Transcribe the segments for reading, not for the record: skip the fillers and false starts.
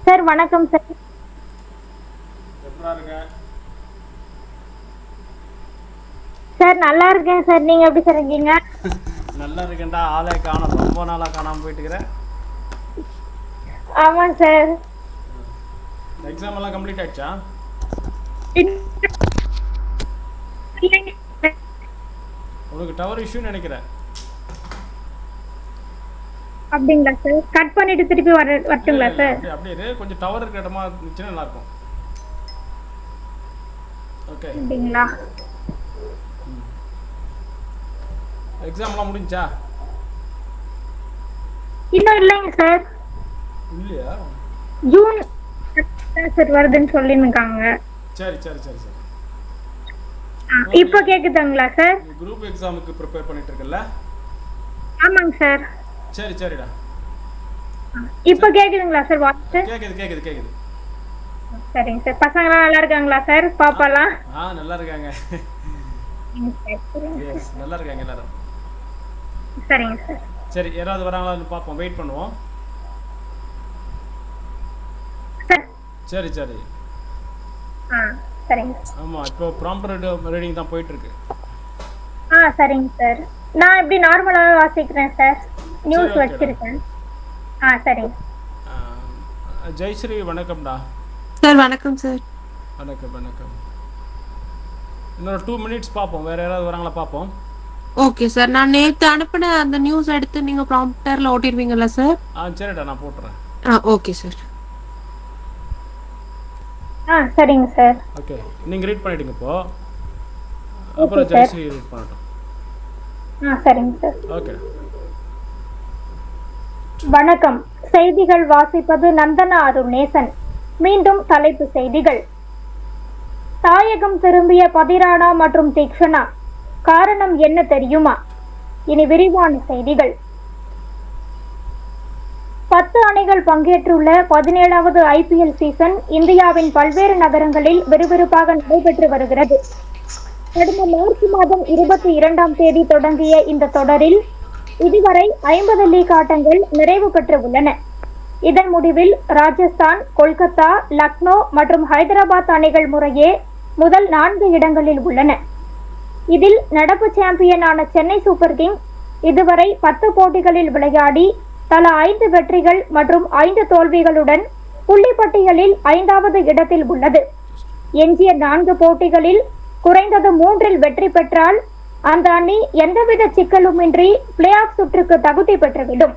Sir வணக்கம் sir. எப்படா இருக்க? சார் நல்லா இருக்கேன் சார். நீங்க எப்படி சார் இருக்கீங்க? நல்லா இருக்கேன்டா. ஆளே காணோம், ரொம்ப நாளாக காணாமல் போயிட்டுக்கிறேன். ஆமாம் சார். எக்ஸாம் எல்லாம் கம்ப்ளீட் ஆயிடுச்சா? உனக்கு டவர் இஷ்யூன்னு நினைக்கிறேன். அப்படிங்களா சார்? கட் பண்ணிட்டு திருப்பி வரட்டுங்களா சார்? அப்படியே அப்படியே இரு. கொஞ்சம் டவர் இருக்கிற இடமா இருந்துச்சுன்னா நல்லாயிருக்கும். ஓகே. அப்படிங்களா? எக்ஸாம்லாம் முடிஞ்சா? இன்னும் இல்லைங்க சார். இல்லையா? ஜூன் சார் வருதுன்னு சொல்லியிருக்காங்க. சரி சரி சரி சரி. இப்போ கேக்குதுங்களா சார்? குரூப் எக்ஸாமுக்கு ப்ரிப்பேர் பண்ணிட்டு இருக்கல? ஆமாங்க சார். சரி சரிடா. இப்போ கேக்குதுங்களா சார் வாய்ஸ்? கேக்குது கேக்குது கேக்குது. சரிங்க சார். பசங்களாம் நல்லா இருக்காங்களா சார்? பாப்பாலாம் நல்லா இருக்காங்க. எஸ், நல்லா இருக்காங்க எல்லாரும். சரிங்க சார். சரி, யாராவது வராங்களான்னு பார்ப்போம், வெயிட் பண்ணுவோம். சரி சரி. சரிங்க. ஆமாம், இப்போ ப்ராம்ப்ட் ரீடிங் தான் போயிட்டுருக்கு. சரிங்க சார். நான் எப்படி நார்மலாக வாசிக்கிறேன் சார். நியூஸ் வச்சிருக்கேன். சரிங்க. ஜெயஸ்ரீ வணக்கம்டா. சார் வணக்கம் சார். வணக்கம் வணக்கம். இன்னொரு 2 மினிட்ஸ் பார்ப்போம், வேறு யாராவது வராங்களா பார்ப்போம். Okay sir. நான் நேற்று அனுப்பின அந்த நியூஸ் எடுத்து நீங்கள் ப்ராம்ப்டரில் ஓட்டிடுவீங்களா சார்? சரிடா, நான் போட்டுறேன். Okay sir. சரிங்க சார். ஓகே, நீங்கள் ரீட் பண்ணிவிடுங்க இப்போ. அப்புறம் ஜெயஸ்ரீ ரீட் பண்ணட்டும். சரிங்க சார். ஓகே. வணக்கம். செய்திகள் வாசிப்பது நந்தனா அருணேசன். மீண்டும் தலைப்பு செய்திகள். தாயகம் திரும்பிய பதிரானா மற்றும் தீக்ஷனா, காரணம் என்ன தெரியுமா? இனி விரிவான செய்திகள். 10 அணிகள் பங்கேற்றுள்ள 17வது IPL சீசன் இந்தியாவின் பல்வேறு நகரங்களில் விறுவிறுப்பாக நடைபெற்று வருகிறது. கடந்த மார்ச் மாதம் 22ஆம் தேதி தொடங்கிய இந்த தொடரில் இதுவரை 50 லீக் ஆட்டங்கள் நிறைவு பெற்று உள்ளன. இதன் முடிவில் ராஜஸ்தான், கொல்கத்தா, லக்னோ மற்றும் ஹைதராபாத் அணிகள் முறையே முதல் 4 இடங்களில் உள்ளன. இதில் நடப்பு சாம்பியனான சென்னை சூப்பர் கிங்ஸ் இதுவரை 10 போட்டிகளில் விளையாடி தலா 5 வெற்றிகள் மற்றும் 5 தோல்விகளுடன் புள்ளிப்பட்டியலில் 5வது இடத்தில் உள்ளது. எஞ்சிய 4 போட்டிகளில் குறைந்தது 3இல் வெற்றி பெற்றால் அந்த அணி எந்தவித சிக்கலுமின்றி பிளே ஆஃப் சுற்றுக்கு தகுதி பெற்றுவிடும்.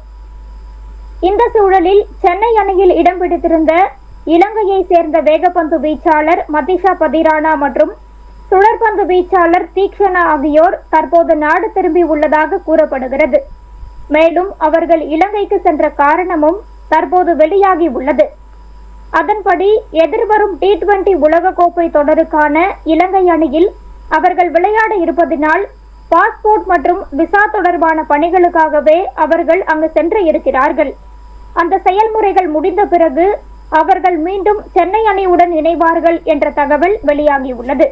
இந்த சூழலில் சென்னை அணியில் இடம் பிடித்திருந்த இலங்கையை சேர்ந்த வேகப்பந்து வீச்சாளர் மதிஷா பதிரானா மற்றும் சுழற்பந்து வீச்சாளர் தீக்ஷனா ஆகியோர் தற்போது நாடு திரும்பி உள்ளதாக கூறப்படுகிறது. மேலும் அவர்கள் இலங்கைக்கு சென்ற காரணமும் தற்போது வெளியாகி உள்ளது. அதன்படி எதிர்வரும் T20 உலகக்கோப்பை தொடருக்கான இலங்கை அணியில் அவர்கள் விளையாட இருப்பதினால் பாஸ்போர்ட் மற்றும் விசா தொடர்பான பணிகளுக்காகவே அவர்கள் அங்கு சென்று இருக்கிறார்கள். அந்த செயல்முறைகள் முடிந்த பிறகு அவர்கள் மீண்டும் சென்னை அணியுடன் இணைவார்கள் என்ற தகவல் வெளியாகியுள்ளது.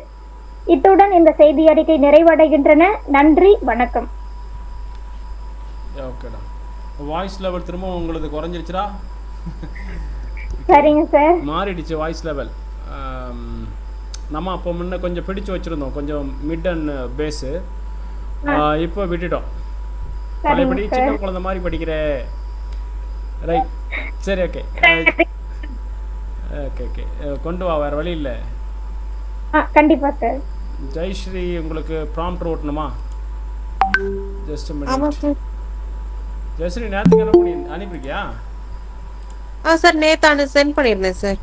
இத்துடன் இந்த செய்தி அறிக்கை நிறைவடைகின்றன. நன்றி, வணக்கம். ஓகேடா. வாய்ஸ் லெவல் திரும்ப உங்களுக்கு குறைஞ்சிருச்சுடா? சரிங்க சார். மாறிடுச்சு வாய்ஸ் லெவல். நம்ம அப்போ முன்ன கொஞ்சம் பிடிச்சு வச்சுருந்தோம், கொஞ்சம் மிட் அண்ட் பேஸு. இப்போ விட்டுட்டோம். பழையபடி சின்ன குழந்தை மாதிரி படிக்கிற. ரைட், சரி, ஓகே ஓகே ஓகே. கொண்டு வா, வேறு வழி இல்லை. கண்டிப்பா சார். ஜெயஸ்ரீ, உங்களுக்கு ப்ராம்ப்ட் ஓட்டணுமா? Just minute. ஜெயஸ்ரீ, நேரத்துக்கு என்ன பண்ணி அனுப்பிருக்கியா? சார் நேற்று சென்ட் பண்ணியிருந்தேன் சார்.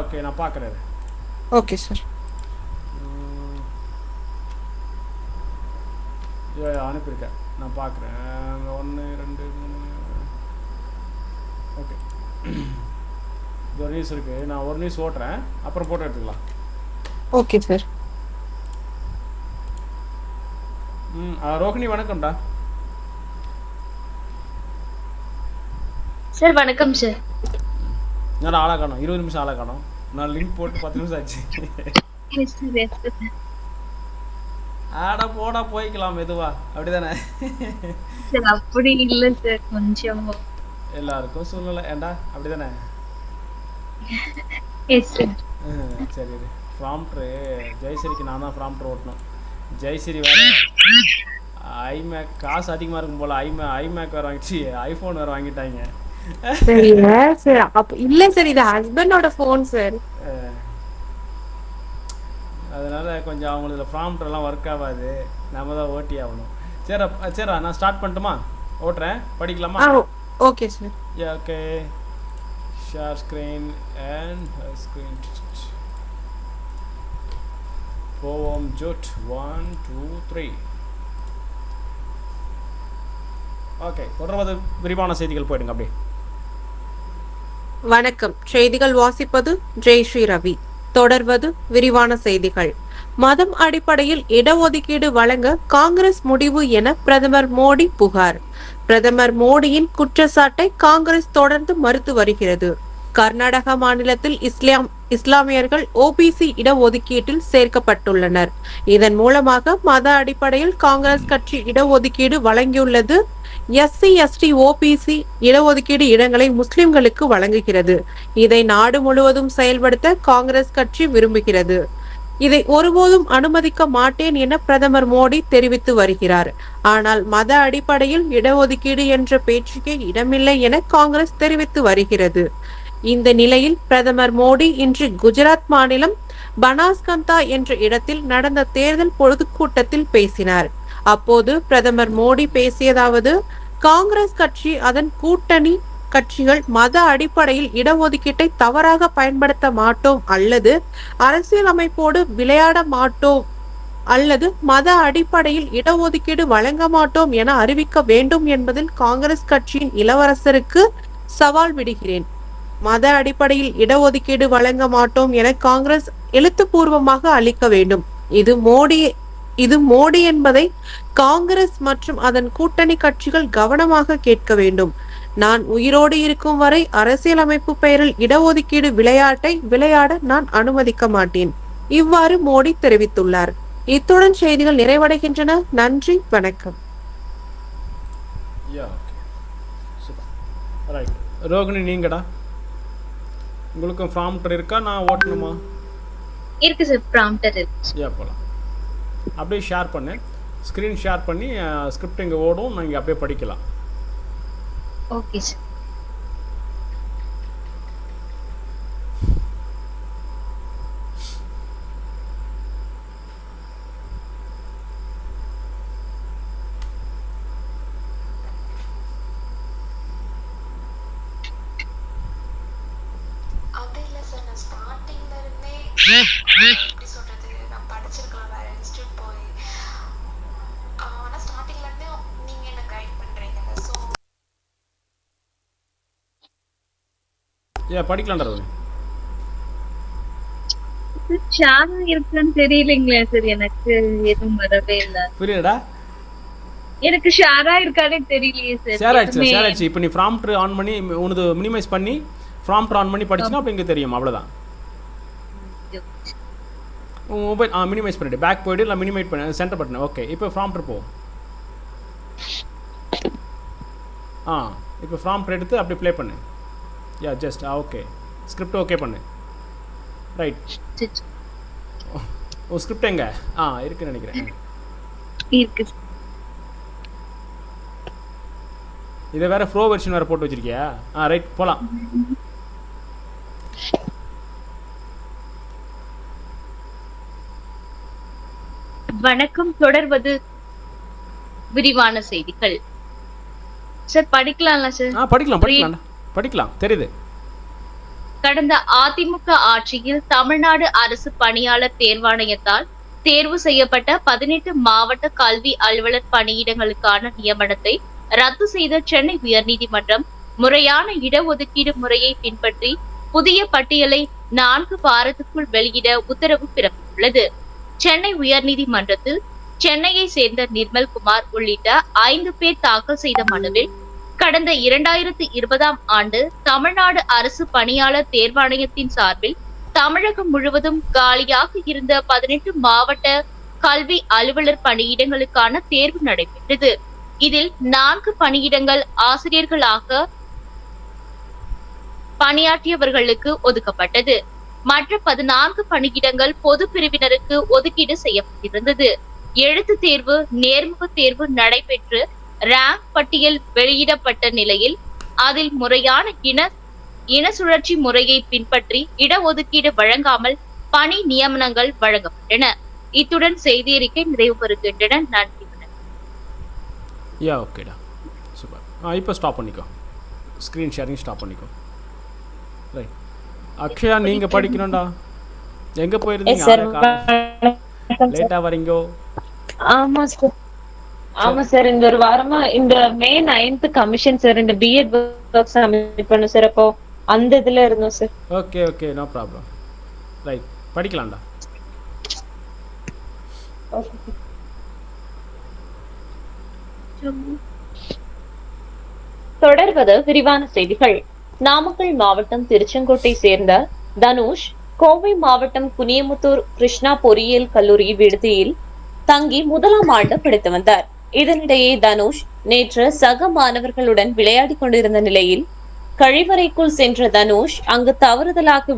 ஓகே, நான் பார்க்குறேன். Okay sir. அனுப்பியிருக்கேன், நான் பார்க்குறேன். 1 2 3. ஓகே, இது ஒரு நியூஸ் இருக்குது. நான் ஒரு நியூஸ் ஓட்டுறேன், அப்புறம் போட்டோ எடுத்துக்கலாம். Okay sir. ரோஹிணி வணக்கம்டா. சார் வணக்கம் சார். நல்லா ஆளாக காணும், 20 நிமிஷம் ஆளாக காணும். நான் லிங்க் போட்டு 10 நிமிஷம் ஆச்சு. ஆடா போடா போய்க்கலாம் மெதுவா, அப்படிதானே? அப்படி இல்லை சார், கொஞ்சம் எல்லாருக்கும் சூழ்நிலை ஏண்டா, அப்படிதானே? Yes sir. சரி ப்ராம்ப்டரு ஜெயஸ்ரீக்கு நான் தான் ப்ராம்ப்டர் ஓட்டணும். ஜெயஸ்ரீ வேறு ஐமேக் காசு அதிகமாக இருக்கும் போல் ஐமேக் வேறு வாங்கிட்டு ஐஃபோன் வேறு வாங்கிட்டாங்க. சரி சார். இல்ல சார், இது ஹஸ்பண்டோட போன் சார். அதனால் கொஞ்சம் அவங்களுக்கு ப்ராம்ப்டர்லாம் ஒர்க் ஆகாது, நம்ம தான் ஓட்டி ஆகணும். சரிடா நான் ஸ்டார்ட் பண்ணட்டுமா? ஓட்டுறேன், படிக்கலாமா? Okay sir. Okay, share screen and screen போவோம். ஜூட் 1 2 3. ஓகே, தொடர்வது விரிவான செய்திகள் போயிடுங்க அப்படியே. வணக்கம். செய்திகள் வாசிப்பது ஜெயஸ்ரீ ரவி. தொடர்வது விரிவான செய்திகள். மதம் அடிப்படையில் இடஒதுக்கீடு வழங்க காங்கிரஸ் முடிவு என பிரதமர் மோடி புகார். பிரதமர் மோடியின் குற்றச்சாட்டை காங்கிரஸ் தொடர்ந்து மறுத்து வருகிறது. கர்நாடக மாநிலத்தில் இஸ்லாமியர்கள் ஓபிசி இடஒதுக்கீட்டில் சேர்க்கப்பட்டுள்ளனர். இதன் மூலமாக மத அடிப்படையில் காங்கிரஸ் கட்சி இடஒதுக்கீடு வழங்கியுள்ளது. எஸ்சி எஸ்டி ஓபிசி இடஒதுக்கீடு இடங்களை முஸ்லிம்களுக்கு வழங்குகிறது. இதை நாடு முழுவதும் செயல்படுத்த காங்கிரஸ் கட்சி விரும்புகிறது. இதை ஒருபோதும் அனுமதிக்க மாட்டேன் என பிரதமர் மோடி தெரிவித்து வருகிறார். ஆனால் மத அடிப்படையில் இடஒதுக்கீடு என்ற பேச்சுக்கே இடமில்லை என காங்கிரஸ் தெரிவித்து வருகிறது. இந்த நிலையில் பிரதமர் மோடி இன்று குஜராத் மாநிலம் பனாஸ்கந்தா என்ற இடத்தில் நடந்த தேர்தல் பொதுக்கூட்டத்தில் பேசினார். அப்போது பிரதமர் மோடி பேசியதாவது: காங்கிரஸ் கட்சி அதன் கூட்டணி கட்சிகள் மத அடிப்படையில் இடஒதுக்கீட்டை தவறாக பயன்படுத்த மாட்டோம் அல்லது அரசியலமைப்போடு விளையாட மாட்டோம் அல்லது மத அடிப்படையில் இடஒதுக்கீடு வழங்க மாட்டோம் என அறிவிக்க வேண்டும் என்பதில் காங்கிரஸ் கட்சியின் இளவரசருக்கு சவால் விடுகிறேன். மத அடிப்படையில் இடஒதுக்கீடு வழங்க மாட்டோம் என காங்கிரஸ் எழுத்துப்பூர்வமாக அளிக்க வேண்டும். இது மோடி என்பதை காங்கிரஸ் மற்றும் அதன் கூட்டணி கட்சிகள் கவனமாக கேட்க வேண்டும். நான் உயிரோடு இருக்கும் வரை அரசியலமைப்பு பெயரில் இடஒதுக்கீடு விளையாட்டை விளையாட நான் அனுமதிக்க மாட்டேன். இவ்வாறு மோடி தெரிவித்துள்ளார். இத்துடன் செய்திகள் நிறைவடைகின்றன. நன்றி, வணக்கம். ரோகிணி, நீங்கடா, உங்களுக்கும் ப்ராம்ப்டர் இருக்கா? நான் ஓட்டணுமா? இருக்கு சார், ப்ராம்ப்டர் இருக்கு. போகலாம். அப்படியே ஷேர் பண்ணு, ஸ்க்ரீன் ஷேர் பண்ணி ஸ்கிரிப்ட் இங்கே ஓடும், நீங்கள் அப்படியே படிக்கலாம். Okay sir. அது இல்லை சார், நான் ஸ்டார்டிங்ல இருந்தே எப்படி சொல்றது, நான் படிச்சிருக்கலாம் வேற இன்ஸ்டியூட் போய். ஆனால் ஸ்டார்டிங்ல இருந்தே நீங்க என்ன கைட் பண்றீங்கல்ல, ஸோ படிக்கலாம்டா ரோகிணி. ஷாரா இருக்கான்னு தெரியலைங்களே சார், எனக்கு எதுவும் வரவே இல்லை. புரியலடா, எனக்கு ஷாரா இருக்கானே தெரியலையே சார். ஷேர் ஆயிடுச்சு. இப்போ நீ ப்ராம்ப்டர் ஆன் பண்ணி உனது மினிமைஸ் பண்ணி ப்ராம்ப்டர் ஆன் பண்ணி படிச்சுன்னா அப்போ இங்கே தெரியும். அவ்வளோதான். உன் மொபைல் மினிமைஸ் பண்ணிவிடு, பேக் போய்ட்டு இல்லை மினிமைட் பண்ணி சென்டர் பட்டன். ஓகே, இப்போ ப்ராம்ப்டர் போ. இப்போ ப்ராம்ப்டர் எடுத்து அப்படி ப்ளே பண்ணு. ஜஸ்ட் ஓகே, ஸ்கிரிப்ட் ஓகே பண்ணு. ரைட், உன் ஸ்கிரிப்ட் எங்கே இருக்குன்னு நினைக்கிறேன். இருக்கு. இதை வேற ப்ரோ வெர்ஷன் வேற போட்டு வச்சிருக்கியா? ரைட், போலாம். வணக்கம். தொடர்வது விரிவான செய்திகள். சார் படிக்கலாம்ல சார்? படிக்கலாம் தெரியுது. கடந்த அதிமுக ஆட்சியில் தமிழ்நாடு அரசு பணியாளர் தேர்வாணையத்தால் தேர்வு செய்யப்பட்ட 18 மாவட்ட கல்வி அலுவலர் பணியிடங்களுக்கான நியமனத்தை ரத்து செய்த சென்னை உயர்நீதிமன்றம் முறையான இடஒதுக்கீடு முறையை பின்பற்றி புதிய பட்டியலை 4 வாரத்துக்குள் வெளியிட உத்தரவு பிறப்பித்துள்ளது. சென்னை உயர்நீதிமன்றத்தில் சென்னையை சேர்ந்த நிர்மல்குமார் உள்ளிட்ட 5 பேர் தாக்கல் செய்த மனுவில் கடந்த 2020ஆம் ஆண்டு தமிழ்நாடு அரசு பணியாளர் தேர்வாணையத்தின் சார்பில் தமிழகம் முழுவதும் காலியாக இருந்த 18 மாவட்ட கல்வி அலுவலர் பணியிடங்களுக்கான தேர்வு நடைபெற்றது. இதில் 4 பணியிடங்கள் ஆசிரியர்களாக பணியாற்றியவர்களுக்கு ஒதுக்கப்பட்டது. மற்ற 14 பணியிடங்கள் பொது பிரிவினருக்கு ஒதுக்கீடு செய்யப்பட்டிருந்தது. எழுத்து தேர்வு, நேர்முக தேர்வு நடைபெற்று ரேங்க் பட்டியல் வெளியிடப்பட்ட நிலையில் அதில் முறையான இன சுழற்சி முறையை பின்பற்றி இடஒதுக்கீடு வழங்காமல் பணி நியமனங்கள் வழங்கப்பட்டன. இத்துடன் செய்தி அறிக்கை நிறைவு பெறுகின்றன. நன்றி. ஓகேடா, சூப்பர். இப்போ ஸ்டாப் பண்ணிக்கோ, ஸ்க்ரீன் ஷேரிங் ஸ்டாப் பண்ணிக்கோ. ரைட், அக்ஷயா நீங்கள் படிக்கணும்டா. எங்கே போயிருந்தீங்க? லேட்டாக வரீங்கோ? ஆமா சார், இந்த ஒரு வாரமா இந்த மே 9th கமிஷன் சார், இந்த பிஎட் ஒர்க் சப்மிட் பண்ண சார், அப்போ அந்த இதுல இருந்தோம் sir. Okay okay, no problem. Right, படிக்கலாம்டா. தொடர்வது விரிவான செய்திகள். நாமக்கல் மாவட்டம் திருச்செங்கோட்டை சேர்ந்த தனுஷ் கோவை மாவட்டம் குனியமுத்தூர் கிருஷ்ணா பொறியியல் கல்லூரி விடுதியில் தங்கி முதலாம் ஆண்டு படித்து வந்தார். இதனிடையே தனுஷ் நேற்று சக மாணவர்களுடன் விளையாடி கொண்டிருந்த நிலையில் கழிவறைக்குள் சென்ற தனுஷ் அங்கு தவறுதலாக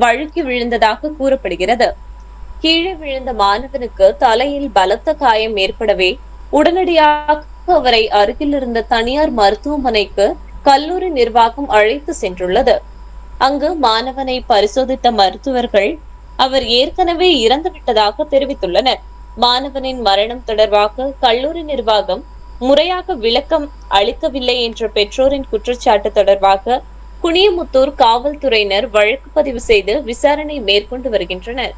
வழுக்கி விழுந்ததாக கூறப்படுகிறது. கீழே விழுந்த மாணவனுக்கு தலையில் பலத்த காயம் ஏற்படவே உடனடியாக அவரை அருகில் இருந்த தனியார் மருத்துவமனைக்கு கல்லூரி நிர்வாகம் அழைத்து சென்றுள்ளது. அங்கு மாணவனை பரிசோதித்த மருத்துவர்கள் அவர் ஏற்கனவே இறந்துவிட்டதாக தெரிவித்துள்ளனர். மாணவனின் மரணம் தொடர்பாக கல்லூரி நிர்வாகம் முறையாக விளக்கம் அளிக்கவில்லை என்ற பெற்றோரின் குற்றச்சாட்டு தொடர்பாக குனியமுத்தூர் காவல்துறையினர் வழக்கு பதிவு செய்து விசாரணை மேற்கொண்டு வருகின்றனர்.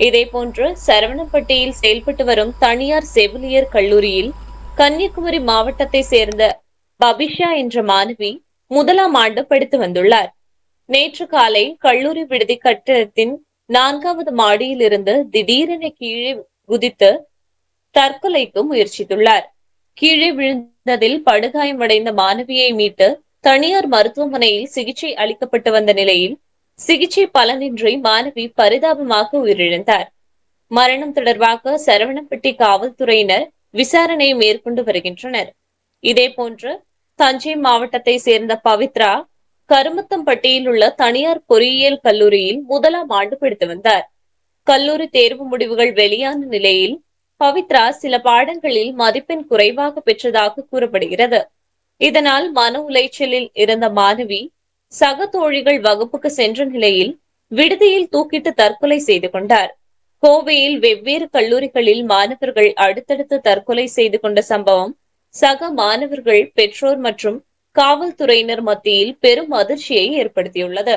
இதேபோன்று சரவணப்பட்டியில் செயல்பட்டு வரும் தனியார் செவிலியர் கல்லூரியில் கன்னியாகுமரி மாவட்டத்தை சேர்ந்த பபிஷா என்ற மாணவி முதலாம் ஆண்டு படித்து வந்துள்ளார். நேற்று காலை கல்லூரி விடுதி கட்டிடத்தின் 4வது மாடியில் இருந்து திடீரென கீழே குதித்து தற்கொலைக்கு முயற்சித்துள்ளார். கீழே விழுந்ததில் படுகாயமடைந்த மாணவியை மீட்டு தனியார் மருத்துவமனையில் சிகிச்சை அளிக்கப்பட்டு வந்த நிலையில் சிகிச்சை பலனின்றி மாணவி பரிதாபமாக உயிரிழந்தார். மரணம் தொடர்பாக சரவணப்பட்டி காவல்துறையினர் விசாரணை மேற்கொண்டு வருகின்றனர். இதேபோன்று தஞ்சை மாவட்டத்தை சேர்ந்த பவித்ரா கருமத்தம்பட்டியில் உள்ள தனியார் பொறியியல் கல்லூரியில் முதலாம் ஆண்டு படித்து வந்தார். கல்லூரி தேர்வு முடிவுகள் வெளியான நிலையில் பவித்ரா சில பாடங்களில் மதிப்பெண் குறைவாக பெற்றதாக கூறப்படுகிறது. இதனால் மன உளைச்சலில் இருந்த மாணவி சக தோழிகள் வகுப்புக்கு சென்ற நிலையில் விடுதியில் தூக்கிட்டு தற்கொலை செய்து கொண்டார். கோவையில் வெவ்வேறு கல்லூரிகளில் மாணவர்கள் அடுத்தடுத்து தற்கொலை செய்து கொண்ட சம்பவம் சக மாணவர்கள், பெற்றோர் மற்றும் காவல்துறையினர் மத்தியில் பெரும் அதிர்ச்சியை ஏற்படுத்தியுள்ளது.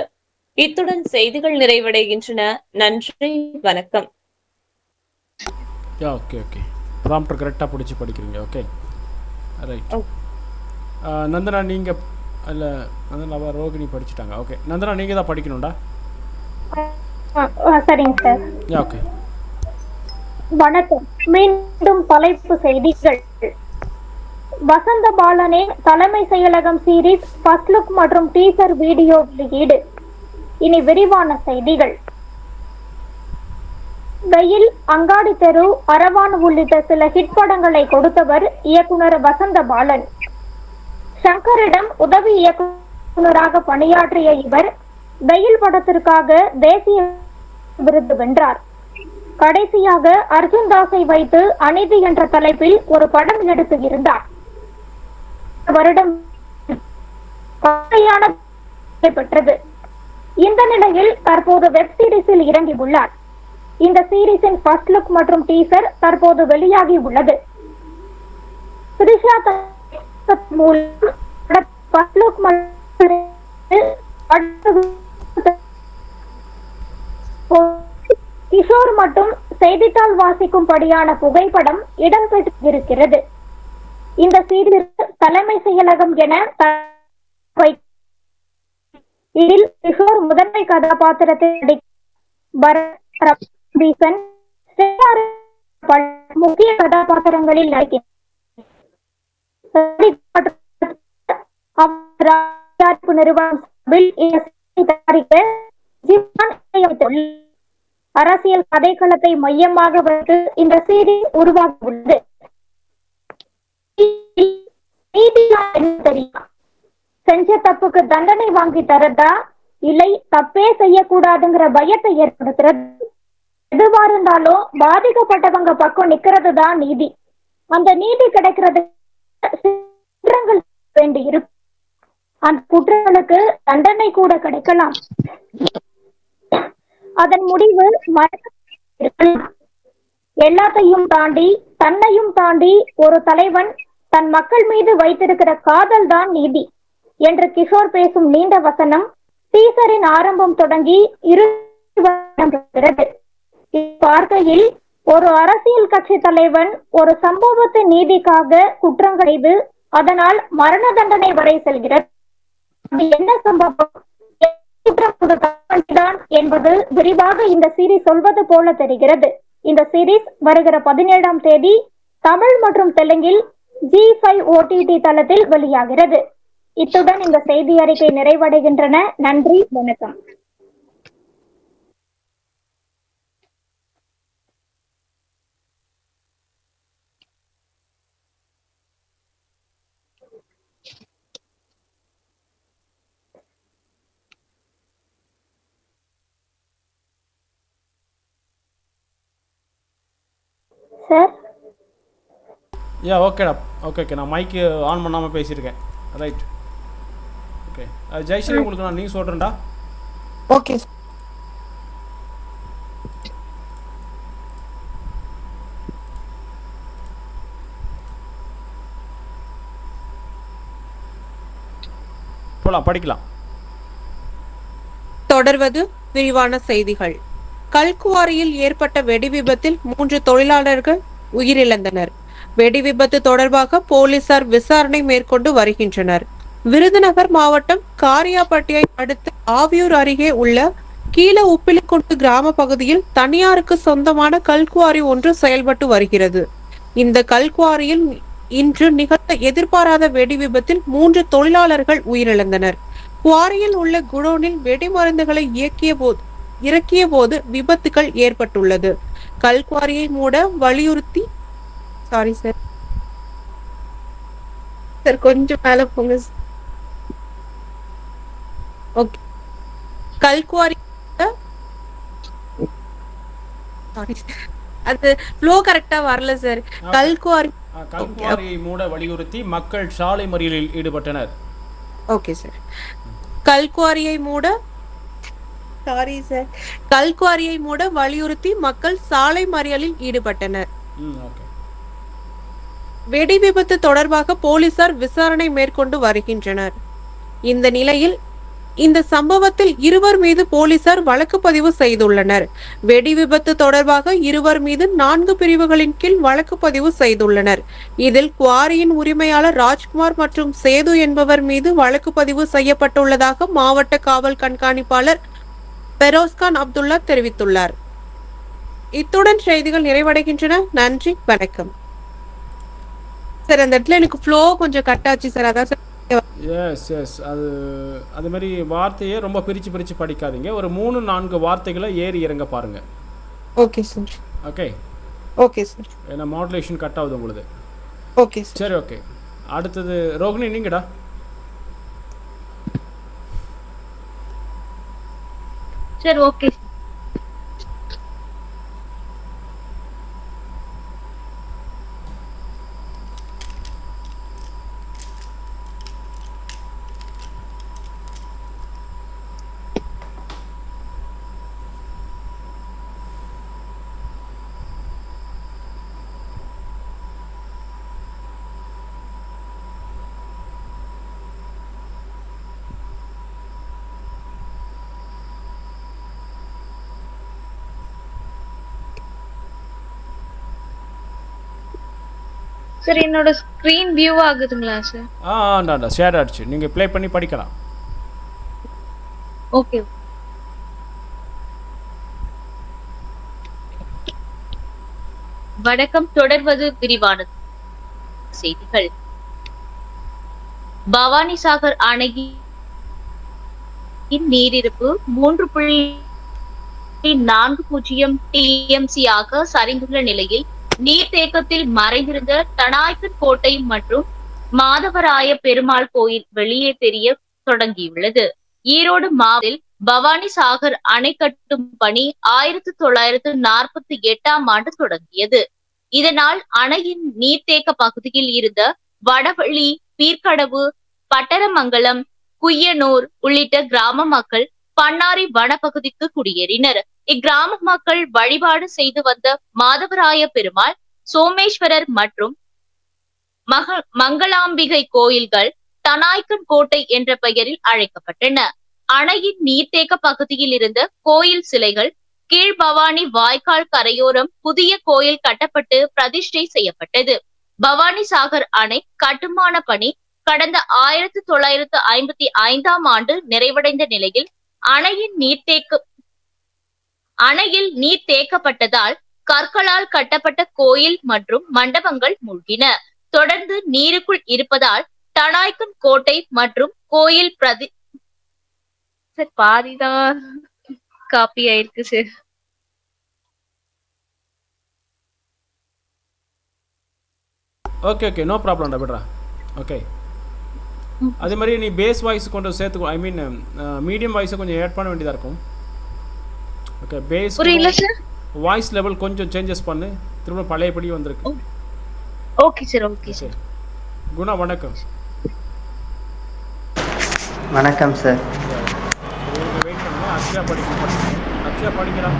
இத்துடன் செய்திகள் நிறைவடைகின்றன. நன்றி, வணக்கம். ஓகே ஓகே, ப்ராம்ப்டர் கரெக்டாக பிடிச்சி படிக்கிறீங்க. Okay, right. நந்தனா நீங்கள் இல்லை, நந்தனா ரோகிணி படிச்சுட்டாங்க. ஓகே நந்தனா, நீங்கள் தான் படிக்கணும்டா. சரிங்க சார். ஓகே, வணக்கம். மீண்டும் தலைப்பு செய்திகள். வசந்த பாலனே தலைமை செயலகம் சீரீஸ் ஃபர்ஸ்ட் லுக் மற்றும் டீசர் வீடியோ வெளியீடு. இனி விரிவான செய்திகள். வெயில், அங்காடி தெரு, அரவான் உள்ளிட்ட சில ஹிட் படங்களை கொடுத்தவர் இயக்குனர் வசந்த பாலன். சங்கரிடம் உதவி இயக்குனராக பணியாற்றிய இவர் வெயில் படத்திற்காக தேசிய விருது வென்றார். கடைசியாக அர்ஜுன் தாஸை வைத்து அநீதி என்ற தலைப்பில் ஒரு படம் எடுத்து இருந்தார். வருடம் பெற்றது. இந்த நிலையில் தற்போது வெப் சீரிஸில் இறங்கியுள்ளார். இந்த சீரிஸின் ஃபர்ஸ்ட் லுக் மற்றும் டீசர் தற்போது வெளியாகி உள்ளது. கிஷோர் மட்டும் செய்தித்தாள் வாசிக்கும்படியான புகைப்படம் இடம்பெற்றிருக்கிறது. இந்த சீரியல் தலைமை செயலகம் என இதில் கிஷோர் முதன்மை கதாபாத்திரத்தை முக்கிய கதாபாத்திரங்களில் அரசியல் கதைக்களத்தை மையமாக வைத்து இந்த சீரியல் உருவாகியுள்ளது. செஞ்ச தப்புக்கு தண்டனை வாங்கி தரதா, இல்லை தப்பே செய்யக்கூடாதுங்கிற பயத்தை ஏற்படுத்துறது. எதுவா இருந்தாலும் பாதிக்கப்பட்டவங்க பக்கம் நிக்கிறது தான் நீதி. அந்த நீதி கிடைக்கிறது குற்றங்கள் வேண்டி இருக்கும். அந்த குற்றங்களுக்கு தண்டனை கூட கிடைக்கலாம். அதன் முடிவு மரணம் இருக்கலாம். எல்லாத்தையும் தாண்டி, தன்னையும் தாண்டி ஒரு தலைவன் தன் மக்கள் மீது வைத்திருக்கிற காதல் தான் நீதி என்று கிஷோர் பேசும் நீண்ட வசனம் டீசரின் ஆரம்பம் தொடங்கி பார்க்கையில் ஒரு அரசியல் கட்சி தலைவன் ஒரு சம்பவத்து நீதிக்காக குற்றங்கள் செய்து அதனால் மரண தண்டனை வரை செல்கிறது. என்ன சம்பவம், குற்றம் என்பது விரிவாக இந்த சீரீஸ் சொல்வது போல தெரிகிறது. இந்த சீரீஸ் வருகிற 17ஆம் தேதி தமிழ் மற்றும் தெலுங்கில் G5 OTT தளத்தில் வெளியாகிறது. இத்துடன் இந்த செய்தி அறிக்கை நிறைவடைகின்றன. நன்றி, வணக்கம். சார், ஓகேடா. ஓகே, நான் மைக்கு ஆன் பண்ணாமல் பேசியிருக்கேன். ரைட். ஓகே, ஜெயஸ்ரீ, உங்களுக்கு நான் நீ சொல்கிறேன்டா. ஓகே. போலாம், படிக்கலாம். தொடர்வது விரிவான செய்திகள். கல்குவாரியில் ஏற்பட்ட வெடி விபத்தில் 3 தொழிலாளர்கள் உயிரிழந்தனர். வெடி விபத்து தொடர்பாக போலீசார் விசாரணை மேற்கொண்டு வருகின்றனர். விருதுநகர் மாவட்டம் காரியாபட்டியை அடுத்த ஆவியூர் அருகே உள்ள கீழ உப்பிலிக்குண்டு கிராம பகுதியில் தனியாருக்கு சொந்தமான கல்குவாரி ஒன்று செயல்பட்டு வருகிறது. இந்த கல்குவாரியில் இன்று நிகழ்ந்த எதிர்பாராத வெடி விபத்தில் 3 தொழிலாளர்கள் உயிரிழந்தனர். குவாரியில் உள்ள குடோனில் வெடிமருந்துகளை இறக்கிய போது விபத்துகள் ஏற்பட்டுள்ளது. கல்குவாரியை மூட வலியுறுத்தி கொஞ்சம் மேல போங்க. ஓகே. கல்குவாரி அது ஃப்ளோ கரெக்டா வரல சார். கல்குவாரியை மூட வலியுறுத்தி மக்கள் சாலை மறியலில் ஈடுபட்டனர். Okay sir. கல்குவாரியை மூட வலியுறுத்தி மக்கள் சாலை மறியலில் ஈடுபட்டனர். வெடி விபத்து தொடர்பாக போலீசார் விசாரணை மேற்கொண்டு வருகின்றனர். இந்த நிலையில் இந்த சம்பவத்தில் 2 மீது போலீசார் வழக்கு பதிவு செய்துள்ளனர். வெடி விபத்து தொடர்பாக 2 மீது 4 பிரிவுகளின் கீழ் வழக்கு பதிவு செய்துள்ளனர். இதில் குவாரியின் உரிமையாளர் ராஜ்குமார் மற்றும் சேது என்பவர் மீது வழக்கு பதிவு செய்யப்பட்டுள்ளதாக மாவட்ட காவல் கண்காணிப்பாளர் பெரோஸ்கான் அப்துல்லா தெரிவித்துள்ளார். இத்துடன் செய்திகள் நிறைவடைகின்றன. நன்றி, வணக்கம். சார், அந்த இடத்துல எனக்கு ஃப்ளோ கொஞ்சம் கட் ஆச்சு சார். அதான் சார். எஸ், அது மாதிரி வார்த்தையை ரொம்ப பிரித்து படிக்காதீங்க. ஒரு 3-4 வார்த்தைகளை ஏறி இறங்க பாருங்க. Okay sir. Okay sir. ஏன்னா மாடுலேஷன் கட் ஆகுது உங்களுக்கு. Okay sir. சரி, ஓகே. அடுத்தது ரோகிணி, நீங்கடா. சரி, ஓகே. சார், என்னோட ஸ்கிரீன் வியூ ஆகுதுங்களா சார்? ஷேர் ஆயிடுச்சு. நீங்க ப்ளே பண்ணி படிக்கலாம். ஓகே. வணக்கம். தொடர்வது விரிவான செய்திகள். பவானிசாகர் அணையின் நீரிருப்பு 3.40 TMC ஆக சரிந்துள்ள நிலையில் நீர்த்தேக்கத்தில் மறைந்திருந்த தனாய்க்கன் கோட்டை மற்றும் மாதவராய பெருமாள் கோயில் வெளியே தெரிய தொடங்கியுள்ளது. ஈரோடு மாவட்டத்தில் பவானி சாகர் அணை கட்டும் பணி 1948ஆம் ஆண்டு தொடங்கியது. இதனால் அணையின் நீர்த்தேக்க பகுதியில் இருந்த வடவள்ளி, பீர்க்கடவு, பட்டரமங்கலம், குய்யனூர் உள்ளிட்ட கிராம மக்கள் பண்ணாரி வனப்பகுதிக்கு குடியேறினர். இக்கிராம மக்கள் வழிபாடு செய்து வந்த மாதவராய பெருமாள், சோமேஸ்வரர் மற்றும் மங்களாம்பிகை கோயில்கள் தனாய்க்கன் கோட்டை என்ற பெயரில் அழைக்கப்பட்டன. அணையின் நீர்த்தேக்க பகுதியில் இருந்த கோயில் சிலைகள் கீழ்பவானி வாய்க்கால் கரையோரம் புதிய கோயில் கட்டப்பட்டு பிரதிஷ்டை செய்யப்பட்டது. பவானி சாகர் அணை கட்டுமான பணி கடந்த 1955ஆம் ஆண்டு நிறைவடைந்த நிலையில் அணையில் நீர் தேக்கப்பட்டதால் கற்களால் கட்டப்பட்ட கோயில் மற்றும் மண்டபங்கள் மூழ்கின. தொடர்ந்து நீருக்குள் இருப்பதால் தனாய்க்கன் கோட்டை மற்றும் கோயில் பாதிதான் காப்பி ஆயிருக்கு சார். ஓகே நோ ப்ராப்ளம்டா விட்றா. ஓகே, அதே மாதிரி நீ பேஸ் வாய்ஸ் கொஞ்சம் சேர்த்துக்கோ. ஐ மீன் மீடியம் வாய்ஸை கொஞ்சம் ஆட் பண்ண வேண்டியதாக இருக்கும். ஓகே, பேஸ் வாய்ஸ் லெவல் கொஞ்சம் சேஞ்சஸ் பண்ணு. திரும்ப பழையபடி வந்திருக்கு. Okay sir. Okay sir. Guna வணக்கம். வணக்கம் சார். வெயிட் பண்ணுங்க. அக்ஷயா படிக்கலாம்.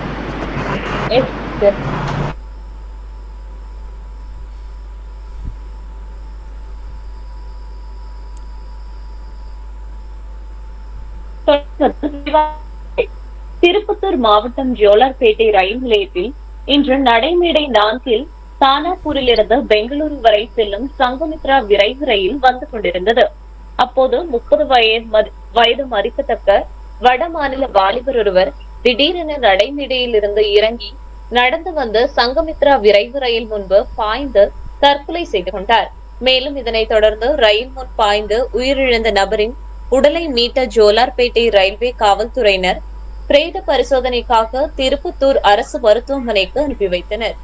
Yes sir. திருப்பத்தூர் மாவட்டம் ஜோலார்பேட்டை ரயில் நிலையத்தில் இன்று நடைமேடை 4 தானாப்பூரிலிருந்து பெங்களூரு வரை செல்லும் சங்கமித்ரா விரைவு ரயில் வந்து கொண்டிருந்தது. அப்போது 30 வயது மதிக்கத்தக்க வட மாநில வாலிபர் ஒருவர் திடீரென நடைமேடையில் இருந்து இறங்கி நடந்து வந்து சங்கமித்ரா விரைவு ரயில் முன்பு பாய்ந்து தற்கொலை செய்து கொண்டார். மேலும் இதனைத் தொடர்ந்து ரயில் முன் பாய்ந்து உயிரிழந்த நபரின் உடலை மீட்ட ஜோலார்பேட்டை ரயில்வே காவல்துறையினர் பிரேத பரிசோதனைக்காக திருப்பத்தூர் அரசு மருத்துவமனைக்கு அனுப்பி வைத்தனர்.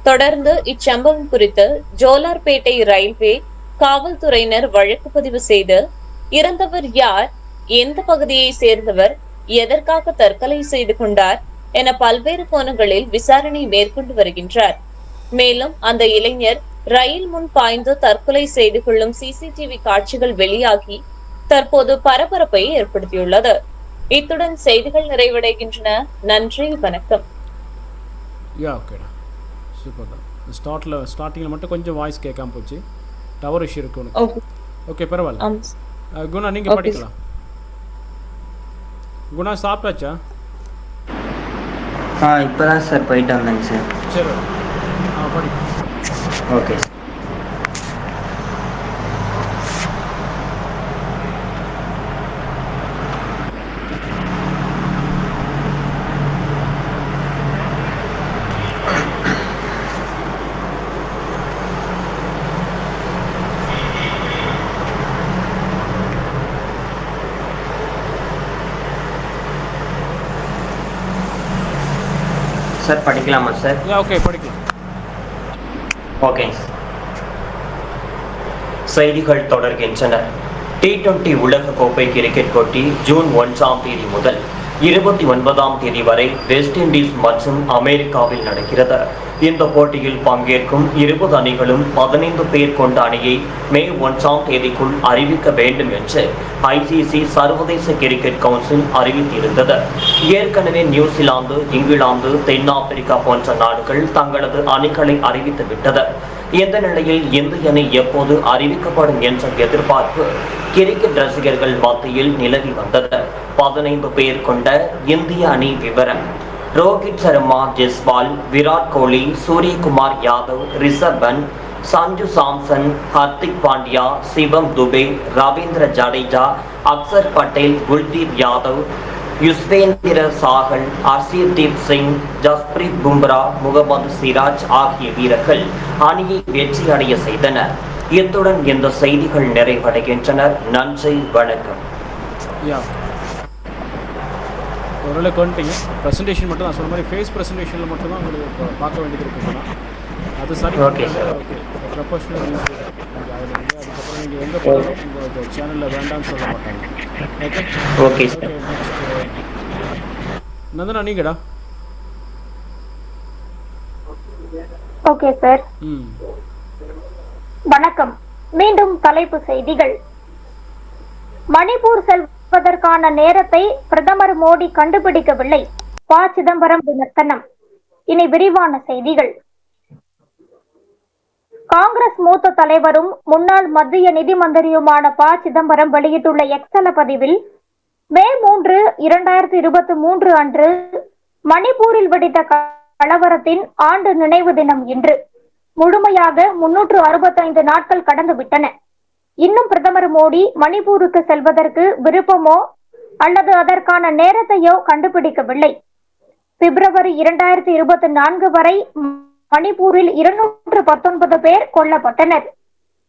தொடர்ந்து இச்சம்பவம் குறித்து ஜோலார்பேட்டை ரயில்வே காவல்துறையினர் வழக்கு பதிவு செய்து இறந்தவர் யார், எந்த பகுதியை சேர்ந்தவர், எதற்காக தற்கொலை செய்து கொண்டார் என பல்வேறு கோணங்களில் விசாரணை மேற்கொண்டு வருகின்றார். மேலும் அந்த இளைஞர் ரயில் முன் பாய்ந்து தற்கொலை செய்து கொள்ளும் சிசிடிவி காட்சிகள் வெளியாகி தற்போது பரபரப்பை ஏற்படுத்தியுள்ளது. இத்துடன் செய்திகள் நிறைவடைகின்றன. நன்றி, வணக்கம். ஸ்டார்டிங்கில் மட்டும் கொஞ்சம் வாய்ஸ் கேட்காம போச்சு. டவர் இஷ்யூ இருக்கு உனக்கு. ஓகே, பரவாயில்ல. குணா நீங்கள் படிக்கலாம். குணா சாப்பிட்டாச்சா? இப்போதான் சார் போயிட்டு வந்தேங்க சார். சரி, படிக்கலாம். Okay sir. சார் படிக்கலாமா சார்? ஓகே, படிக்கலாம். ஓகே. செய்திகள் தொடர்கின்றன. T20 உலக கோப்பை கிரிக்கெட் போட்டி ஜூன் 1ஆம் தேதி முதல் 29ஆம் தேதி வரை வெஸ்ட் இண்டீஸ் மற்றும் அமெரிக்காவில் நடக்கிறது. இந்த போட்டியில் பங்கேற்கும் 20 அணிகளும் 15 பேர் கொண்ட அணியை மே 1ஆம் தேதிக்குள் அறிவிக்க வேண்டும் என்று ICC சர்வதேச கிரிக்கெட் கவுன்சில் அறிவித்திருந்தது. ஏற்கனவே நியூசிலாந்து, இங்கிலாந்து, தென்னாப்பிரிக்கா போன்ற நாடுகள் தங்களது அணிகளை அறிவித்துவிட்டது. இந்த நிலையில் இந்திய அணி எப்போது அறிவிக்கப்படும் என்ற எதிர்பார்ப்பு கிரிக்கெட் ரசிகர்கள் மத்தியில் நிலவி வந்தது. 15 பேர் கொண்ட இந்திய அணி விவரம்: ரோஹித் சர்மா, ஜெஸ்வால், விராட் கோலி, சூரியகுமார் யாதவ், ரிஷப் பண்ட், சஞ்சு சாம்சன், ஹர்திக் பாண்டியா, சிவம் துபே, ரவீந்திர ஜடேஜா, அக்சர் பட்டேல், குல்தீப் யாதவ், யுஸ்வேந்திர சாகல், ஹர்ஷதீப் சிங், ஜஸ்பிரீத் பும்ரா, முகமது சிராஜ் ஆகிய வீரர்கள் அணியை வெற்றி அடைய செய்தனர். இத்துடன் இந்த செய்திகள் நிறைவடைகின்றன. நன்றி, வணக்கம். ஓரளவுக்கு வந்துட்டீங்க. ப்ரெசன்டேஷன் மட்டும் தான் சொன்ன மாதிரி ஃபேஸ் ப்ரெசன்டேஷனில் மட்டும் தான் உங்களுக்கு பார்க்க வேண்டியது இருக்குதுன்னா அது சரி. Okay sir. Okay, professional news அதுக்கப்புறம் நீங்கள் எங்கே போனாலும் உங்கள் சேனலில் வேண்டாம்னு சொல்ல மாட்டாங்க. Okay okay okay. Sir. Next Nandana நீங்கடா. Okay sir. ம் வணக்கம். மீண்டும் தலைப்பு செய்திகள். மணிப்பூர் செல்வதற்கான நேரத்தை பிரதமர் மோடி கண்டுபிடிக்கவில்லை. ப. சிதம்பரம் விமர்சனம். இனி விரிவான செய்திகள். காங்கிரஸ் மூத்த தலைவரும் முன்னாள் மத்திய நிதி மந்திரியுமான ப. சிதம்பரம் வெளியிட்டுள்ள எக்ஸல பதிவில் மே 3, 2023 அன்று மணிப்பூரில் வெடித்த கலவரத்தின் ஆண்டு நினைவு தினம் இன்று. முழுமையாக 365 நாட்கள் கடந்துவிட்டன. இன்னும் பிரதமர் மோடி மணிப்பூருக்கு செல்வதற்கு விருப்பமோ அல்லது அதற்கான நேரத்தையோ கண்டுபிடிக்கவில்லை. பிப்ரவரி 2024 வரை மணிப்பூரில் 219 பேர் கொல்லப்பட்டனர்.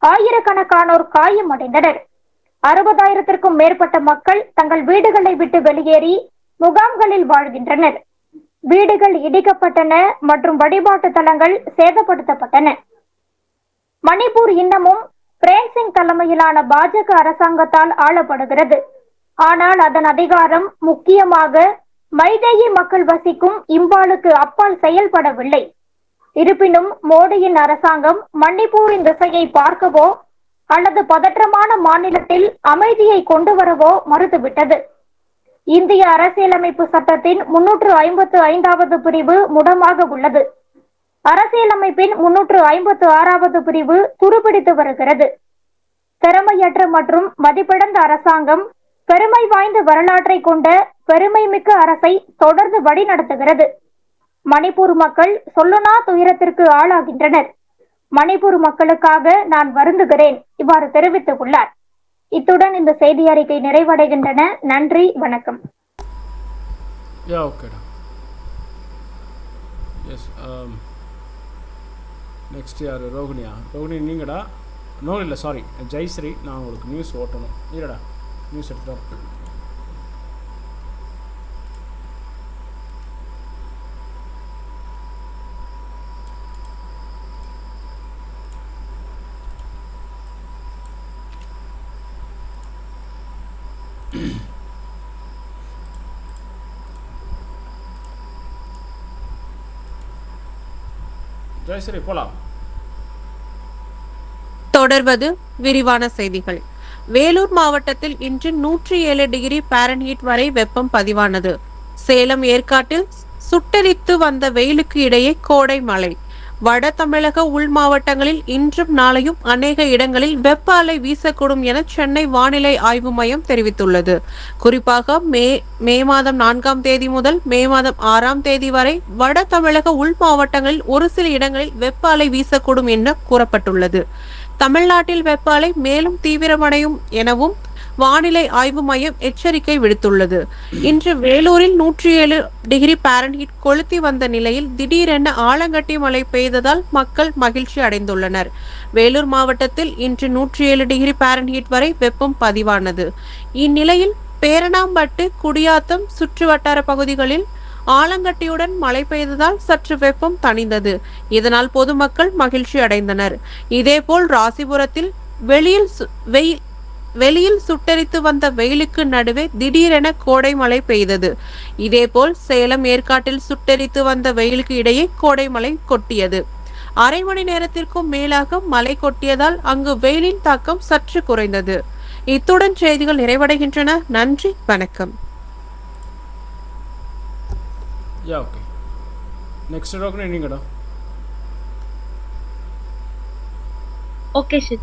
ஆயிரக்கணக்கானோர் காயமடைந்தனர். 60,000த்திற்கும் மேற்பட்ட மக்கள் தங்கள் வீடுகளை விட்டு வெளியேறி முகாம்களில் வாழ்கின்றனர். வீடுகள் இடிக்கப்பட்டன மற்றும் வழிபாட்டு தலங்கள் சேதப்படுத்தப்பட்டன. மணிப்பூர் இன்னமும் பிரேம்சிங் தலைமையிலான பாஜக அரசாங்கத்தால் ஆளப்படுகிறது. ஆனால் அதன் அதிகாரம் முக்கியமாக மைதேயி மக்கள் வசிக்கும் இம்பாலுக்கு அப்பால் செயல்படவில்லை. இருப்பினும் மோடியின் அரசாங்கம் மணிப்பூரின் திசையை பார்க்கவோ அல்லது பதற்றமான மாநிலத்தில் அமைதியை கொண்டு வரவோ மறுத்துவிட்டது. இந்திய அரசியலமைப்பு சட்டத்தின் 355வது பிரிவு முடமாக உள்ளது. அரசியலமைப்பின் 356வது பிரிவு துருப்பிடித்து வருகிறது. திறமையற்ற மற்றும் மதிப்பிழந்த அரசாங்கம் பெருமை வாய்ந்த வரலாற்றை கொண்ட பெருமைமிக்க அரசை தொடர்ந்து வழிநடத்துகிறது. மணிப்பூர் மக்கள் சொல்லுனா துயரத்திற்கு ஆளாகின்றனர். மணிப்பூர் மக்களுக்காக நான் வருந்துகிறேன், இவ்வாறு தெரிவித்துள்ளார். இத்துடன் இந்த செய்தி அறிக்கை நிறைவடைகின்றன. நன்றி, வணக்கம். ஓகேடா. எஸ் நெக்ஸ்ட் யார்? ரோகிணியா? ரோகிணி நீங்கடா. நோ இல்லை, சாரி, ஜெயஸ்ரீ. நான் உங்களுக்கு நியூஸ் ஓட்டணும். இல்லைடா, நியூஸ் எடுத்துகிட்டு வரேன். ஜெயஸ்ரீ போலாம். தொடர்வது விரிவான செய்திகள். வேலூர் மாவட்டத்தில் இன்று 107 டிகிரி பாரன்ஹீட் வரை வெப்பம் பதிவானது. சேலம் ஏற்காட்டில் சுட்டெரித்து வந்த வெயிலுக்கு இடையே கோடை மழை. வட தமிழக உள் மாவட்டங்களில் இன்றும் நாளையும் அநேக இடங்களில் வெப்ப அலை வீசக்கூடும் என சென்னை வானிலை ஆய்வு மையம் தெரிவித்துள்ளது. குறிப்பாக மே மாதம் 4ஆம் தேதி முதல் மே மாதம் 6ஆம் தேதி வரை வட தமிழக உள் மாவட்டங்களில் ஒரு சில இடங்களில் வெப்ப அலை வீசக்கூடும் என கூறப்பட்டுள்ளது. தமிழ்நாட்டில் வெப்ப அலை மேலும் தீவிரமடையும் எனவும் வானிலை ஆய்வு மையம் எச்சரிக்கை விடுத்துள்ளது. இன்று வேலூரில் 107 டிகிரி பாரன்ஹீட் கொளுத்தி வந்த நிலையில் திடீரென ஆலங்கட்டி மழை பெய்ததால் மக்கள் மகிழ்ச்சி அடைந்துள்ளனர். வேலூர் மாவட்டத்தில் இன்று 107 டிகிரி பாரன்ஹீட் வரை வெப்பம் பதிவானது. இந்நிலையில் பேரணாம்பட்டு, குடியாத்தம் சுற்று வட்டார பகுதிகளில் ஆலங்கட்டியுடன் மழை பெய்ததால் சற்று வெப்பம் தணிந்தது. இதனால் பொதுமக்கள் மகிழ்ச்சி அடைந்தனர். இதேபோல் ராசிபுரத்தில் வெளியில் சுட்டெரித்து வந்த வெயிலுக்கு நடுவே திடீரென கோடை மழை பெய்தது. இதேபோல் சேலம் ஏற்காட்டில் சுட்டெரித்து வந்த வெயிலுக்கு இடையே கோடை மழை கொட்டியது. அரை மணி நேரத்திற்கும் மேலாக மழை கொட்டியதால் அங்கு வெயிலின் தாக்கம் சற்று குறைந்தது. இத்துடன் செய்திகள் நிறைவடைகின்றன. நன்றி, வணக்கம். ஓகே. நெக்ஸ்ட் ரோகிணி நீங்கடா. Okay sir.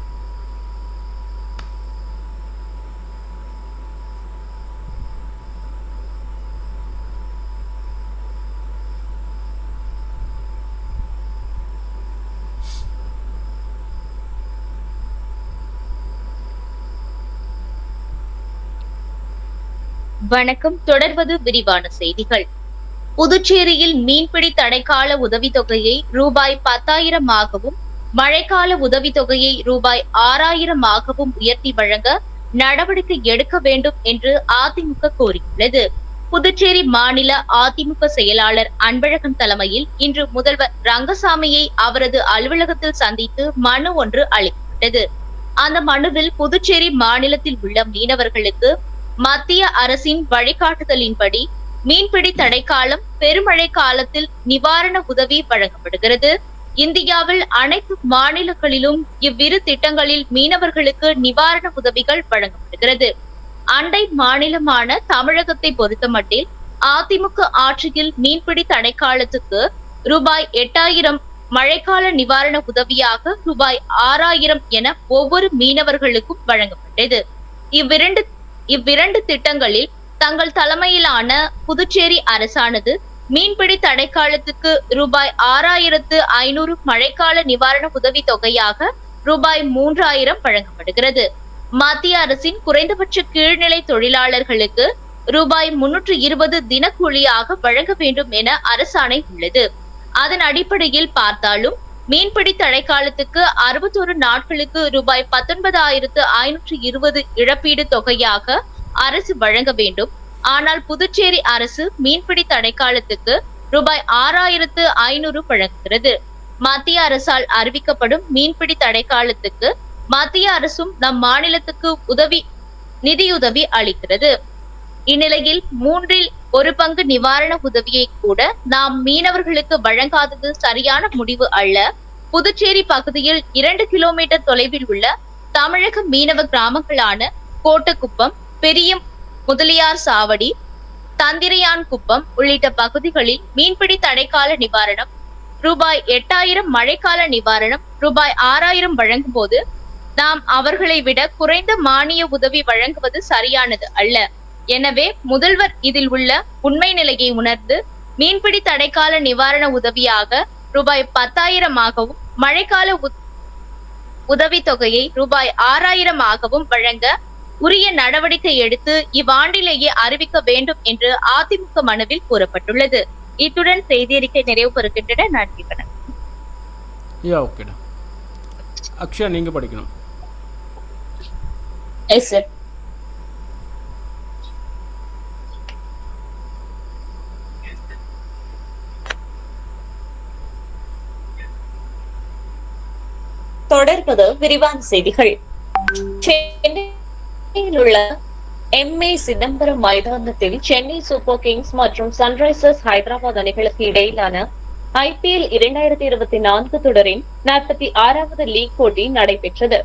வணக்கம். தொடர்வது விரிவான செய்திகள். புதுச்சேரியில் மீன்பிடி தடைக்கால உதவித்தொகையை ரூபாய் 10,000 மழைக்கால உதவித்தொகையை ரூபாய் 6,000 உயர்த்தி வழங்க நடவடிக்கை எடுக்க வேண்டும் என்று அதிமுக கோரியுள்ளது. புதுச்சேரி மாநில அதிமுக செயலாளர் அன்பழகன் தலைமையில் இன்று முதல்வர் ரங்கசாமியை அவரது அலுவலகத்தில் சந்தித்து மனு ஒன்று அளிக்கப்பட்டது. அந்த மனுவில் புதுச்சேரி மாநிலத்தில் உள்ள மீனவர்களுக்கு மத்திய அரசின் வழிகாட்டுதலின்படி மீன்பிடி தடைக்காலம், பெருமழை காலத்தில் நிவாரண உதவி வழங்கப்படுகிறது. இந்தியாவில் அனைத்து மாநிலங்களிலும் இவ்விரு திட்டங்களில் மீனவர்களுக்கு நிவாரண உதவிகள் வழங்கப்படுகிறது. அண்டை மாநிலமான தமிழகத்தை பொறுத்தமட்டில் அதிமுக ஆட்சியில் மீன்பிடி தடைக்காலத்துக்கு ரூபாய் 8000, மழைக்கால நிவாரண உதவியாக ரூபாய் 6000 என ஒவ்வொரு மீனவர்களுக்கும் வழங்கப்பட்டது. இவ்விரண்டு திட்டங்களில் தங்கள் தலைமையிலான புதுச்சேரி அரசானது மீன்பிடி தடைக்காலத்துக்கு ரூபாய் 6500 மழைக்கால நிவாரண உதவி தொகையாக ரூபாய் 3000 வழங்கப்படுகிறது. மத்திய அரசின் குறைந்தபட்ச கீழ்நிலை தொழிலாளர்களுக்கு ரூபாய் 320 தினக்கூலியாக வழங்க வேண்டும் என அரசாணை உள்ளது. அதன் அடிப்படையில் பார்த்தாலும் மீன்பிடி தடைக்காலத்துக்கு 61 நாட்களுக்கு ரூபாய் 19,520 இழப்பீடு தொகையாக அரசு வழங்க வேண்டும். ஆனால் புதுச்சேரி அரசு மீன்பிடி தடைக்காலத்துக்கு ரூபாய் 6500 வழங்குகிறது. மத்திய அரசால் அறிவிக்கப்படும் மீன்பிடி தடைக்காலத்துக்கு மத்திய அரசும் நம் மாநிலத்துக்கு நிதியுதவி அளிக்கிறது. இந்நிலையில் 1/3 பங்கு நிவாரண உதவியை கூட நாம் மீனவர்களுக்கு வழங்காதது சரியான முடிவு அல்ல. புதுச்சேரி பகுதியில் 2 கிலோமீட்டர் தொலைவில் உள்ள தமிழக மீனவ கிராமங்களான கோட்டக்குப்பம், பெரிய முதலியார் சாவடி, தந்திரையான் குப்பம் உள்ளிட்ட பகுதிகளில் மீன்பிடி தடைக்கால நிவாரணம் ரூபாய் 8000, மழைக்கால நிவாரணம் ரூபாய் 6000 வழங்கும் போது நாம் அவர்களை விட குறைந்த மானிய உதவி வழங்குவது சரியானது அல்ல. எனவே முதல்வர் இதில் உள்ள உண்மை நிலையை உணர்ந்து மீன்பிடி தடைக்கால நிவாரண உதவியாக ரூபாய் 10,000 மழைக்கால உதவி தொகையை ரூபாய் 6000 வழங்க உரிய நடவடிக்கை எடுத்து இவ்வாண்டிலேயே அறிவிக்க வேண்டும் என்று அதிமுக மனுவில் கூறப்பட்டுள்ளது. இத்துடன் செய்தியறிக்கை நிறைவு பெறுகின்றன. நன்றி, வணக்கம். அக்ஷயா, நீங்க படிக்கணும். Yes sir. தொடர்பது விரிவான செய்திகள். சென்னையில் உள்ள எம்.ஏ. சிதம்பரம் மைதானத்தில் சென்னை சூப்பர் கிங்ஸ் மற்றும் சன்ரைசர்ஸ் ஹைதராபாத் அணிகளுக்கு இடையிலான IPL 2024 தொடரின் 46வது லீக் போட்டி நடைபெற்றது.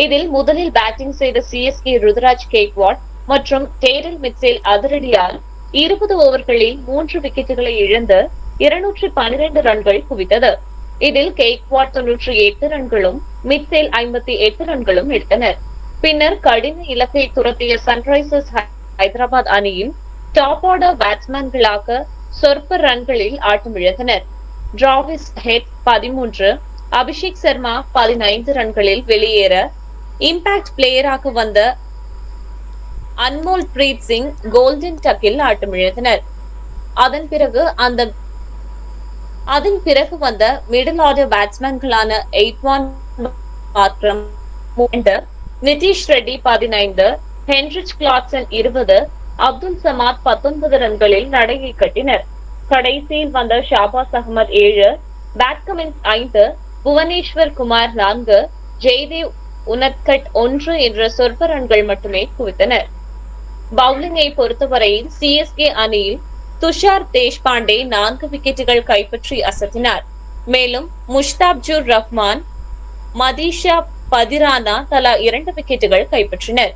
இதில் முதலில் பேட்டிங் செய்த CSK ருத்ராஜ் கேக்வாட் மற்றும் டேரில் மிட்செல் அதிரடியால் 20 ஓவர்களில் 3 விக்கெட்டுகளை இழந்து 212 ரன்கள் குவித்தது. இதில் கேக்வாட் 98 ரன்களும் மிட்செல் 58 ரன்களும் எடுத்தனர். பின்னர் கடின இலக்கை துரத்திய சன்ரைசர்ஸ் ஹைதராபாத் அணியின் டாப் ஆர்டர் பேட்ஸ்மேன்களாக சொற்ப ரன்களில் ஆட்டமிழந்தனர். டிராவிஸ் ஹெட் 13, அபிஷேக் சர்மா 15 ரன்களில் வெளியேற இம்பாக்ட் பிளேயராக வந்த அன்மோல் பிரீத் சிங் கோல்டன் டக்கில் ஆட்டமிழந்தனர். அதன் பிறகு வந்த மிடில் ஆர்டர் பேட்ஸ்மேன்களான Aiden Markram, Nitish Reddy 15, Heinrich Klaasen 20, Abdul Samad 19 ரன்களில் நடையை கட்டினர். கடைசியில் வந்த ஷாபாஸ் அகமது 7, பேட் கமின்ஸ் 5, புவனேஸ்வர் குமார் 4, ஜெய்தேவ் உனத்கட் 1 என்ற சொற்ப ரன்கள் மட்டுமே குவித்தனர். பவுலிங்கை பொறுத்தவரையில் CSK அணியில் துஷார் தேஷ்பாண்டே 4 விக்கெட்டுகள் கைப்பற்றி அசத்தினார். மேலும் முஷ்தாப்ஜுர் ரஹ்மான், மதீஷா பதிரானா தலா 2 விக்கெட்டுகள் கைப்பற்றினர்.